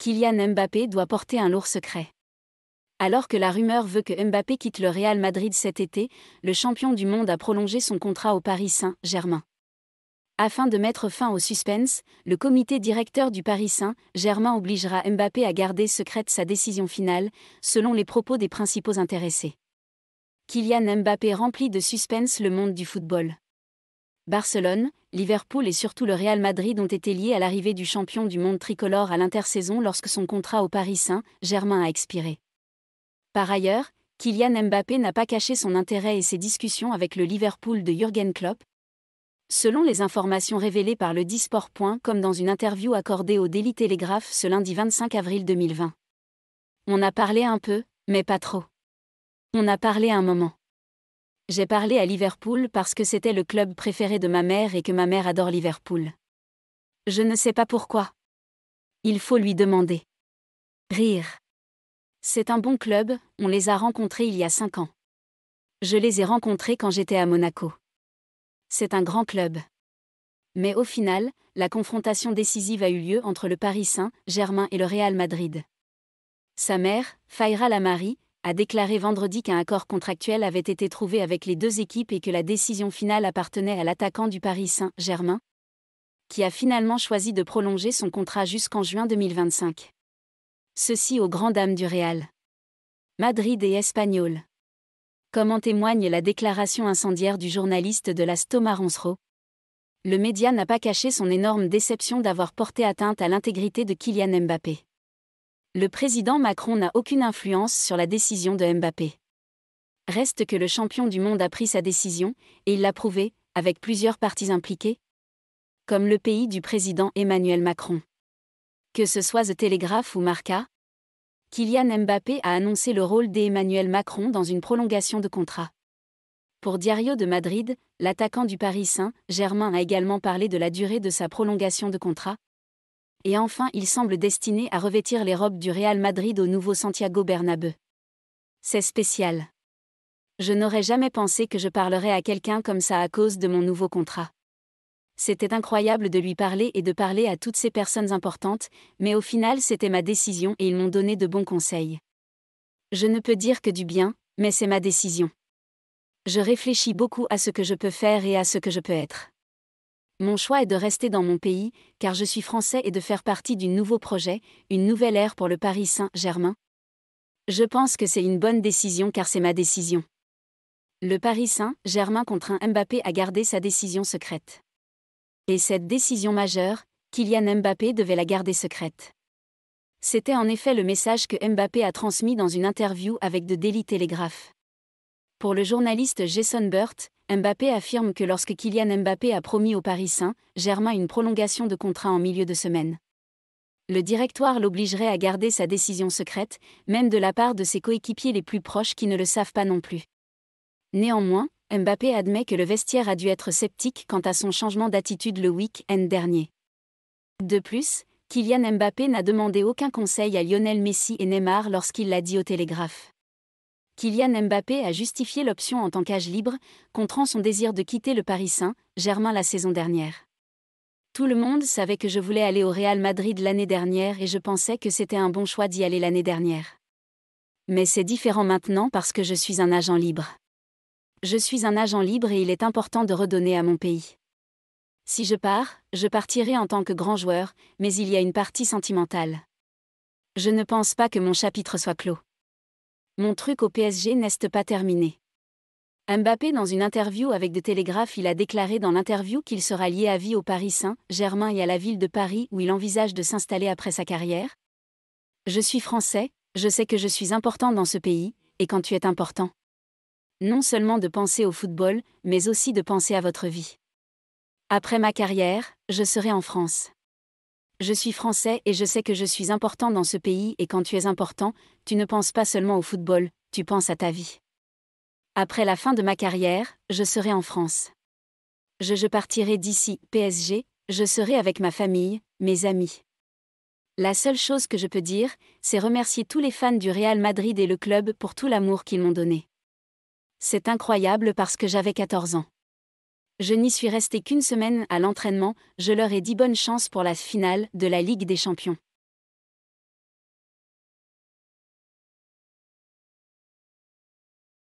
Kylian Mbappé doit porter un lourd secret. Alors que la rumeur veut que Mbappé quitte le Real Madrid cet été, le champion du monde a prolongé son contrat au Paris Saint-Germain. Afin de mettre fin au suspense, le comité directeur du Paris Saint-Germain obligera Mbappé à garder secrète sa décision finale, selon les propos des principaux intéressés. Kylian Mbappé remplit de suspense le monde du football. Barcelone, Liverpool et surtout le Real Madrid ont été liés à l'arrivée du champion du monde tricolore à l'intersaison lorsque son contrat au Paris Saint-Germain a expiré. Par ailleurs, Kylian Mbappé n'a pas caché son intérêt et ses discussions avec le Liverpool de Jürgen Klopp. Selon les informations révélées par le Disport. Comme dans une interview accordée au Daily Telegraph ce lundi 25 avril 2020. On a parlé un peu, mais pas trop. On a parlé un moment. J'ai parlé à Liverpool parce que c'était le club préféré de ma mère et que ma mère adore Liverpool. Je ne sais pas pourquoi. Il faut lui demander. Rire. C'est un bon club, on les a rencontrés il y a 5 ans. Je les ai rencontrés quand j'étais à Monaco. C'est un grand club. Mais au final, la confrontation décisive a eu lieu entre le Paris Saint-Germain et le Real Madrid. Sa mère, Fayra Lamari, a déclaré vendredi qu'un accord contractuel avait été trouvé avec les deux équipes et que la décision finale appartenait à l'attaquant du Paris Saint-Germain, qui a finalement choisi de prolonger son contrat jusqu'en juin 2025. Ceci aux grandes dames du Real Madrid et Espanyol. Comme en témoigne la déclaration incendiaire du journaliste de la Stomaronceau. Le média n'a pas caché son énorme déception d'avoir porté atteinte à l'intégrité de Kylian Mbappé. Le président Macron n'a aucune influence sur la décision de Mbappé. Reste que le champion du monde a pris sa décision, et il l'a prouvé, avec plusieurs parties impliquées, comme le pays du président Emmanuel Macron. Que ce soit The Telegraph ou Marca, Kylian Mbappé a annoncé le rôle d'Emmanuel Macron dans une prolongation de contrat. Pour Diario de Madrid, l'attaquant du Paris Saint-Germain a également parlé de la durée de sa prolongation de contrat. Et enfin, il semble destiné à revêtir les robes du Real Madrid au nouveau Santiago Bernabéu. C'est spécial. Je n'aurais jamais pensé que je parlerais à quelqu'un comme ça à cause de mon nouveau contrat. C'était incroyable de lui parler et de parler à toutes ces personnes importantes, mais au final c'était ma décision et ils m'ont donné de bons conseils. Je ne peux dire que du bien, mais c'est ma décision. Je réfléchis beaucoup à ce que je peux faire et à ce que je peux être. Mon choix est de rester dans mon pays, car je suis français et de faire partie d'un nouveau projet, une nouvelle ère pour le Paris Saint-Germain. Je pense que c'est une bonne décision car c'est ma décision. Le Paris Saint-Germain contraint Mbappé à garder sa décision secrète. Et cette décision majeure, Kylian Mbappé devait la garder secrète. C'était en effet le message que Mbappé a transmis dans une interview avec The Daily Telegraph. Pour le journaliste Jason Burt, Mbappé affirme que lorsque Kylian Mbappé a promis au Paris Saint-Germain une prolongation de contrat en milieu de semaine, le directoire l'obligerait à garder sa décision secrète, même de la part de ses coéquipiers les plus proches qui ne le savent pas non plus. Néanmoins, Mbappé admet que le vestiaire a dû être sceptique quant à son changement d'attitude le week-end dernier. De plus, Kylian Mbappé n'a demandé aucun conseil à Lionel Messi et Neymar lorsqu'il l'a dit au Télégraphe. Kylian Mbappé a justifié l'option en tant qu'agent libre, contrant son désir de quitter le Paris Saint-Germain la saison dernière. Tout le monde savait que je voulais aller au Real Madrid l'année dernière et je pensais que c'était un bon choix d'y aller l'année dernière. Mais c'est différent maintenant parce que je suis un agent libre. Je suis un agent libre et il est important de redonner à mon pays. Si je pars, je partirai en tant que grand joueur, mais il y a une partie sentimentale. Je ne pense pas que mon chapitre soit clos. Mon truc au PSG n'est pas terminé. Mbappé dans une interview avec The Telegraph il a déclaré dans l'interview qu'il sera lié à vie au Paris Saint-Germain et à la ville de Paris où il envisage de s'installer après sa carrière. Je suis français, je sais que je suis important dans ce pays, et quand tu es important. Non seulement de penser au football, mais aussi de penser à votre vie. Après ma carrière, je serai en France. Je suis français et je sais que je suis important dans ce pays et quand tu es important, tu ne penses pas seulement au football, tu penses à ta vie. Après la fin de ma carrière, je serai en France. Je partirai d'ici, PSG, je serai avec ma famille, mes amis. La seule chose que je peux dire, c'est remercier tous les fans du Real Madrid et le club pour tout l'amour qu'ils m'ont donné. C'est incroyable parce que j'avais 14 ans. Je n'y suis resté qu'une semaine à l'entraînement, je leur ai dit bonne chance pour la finale de la Ligue des Champions.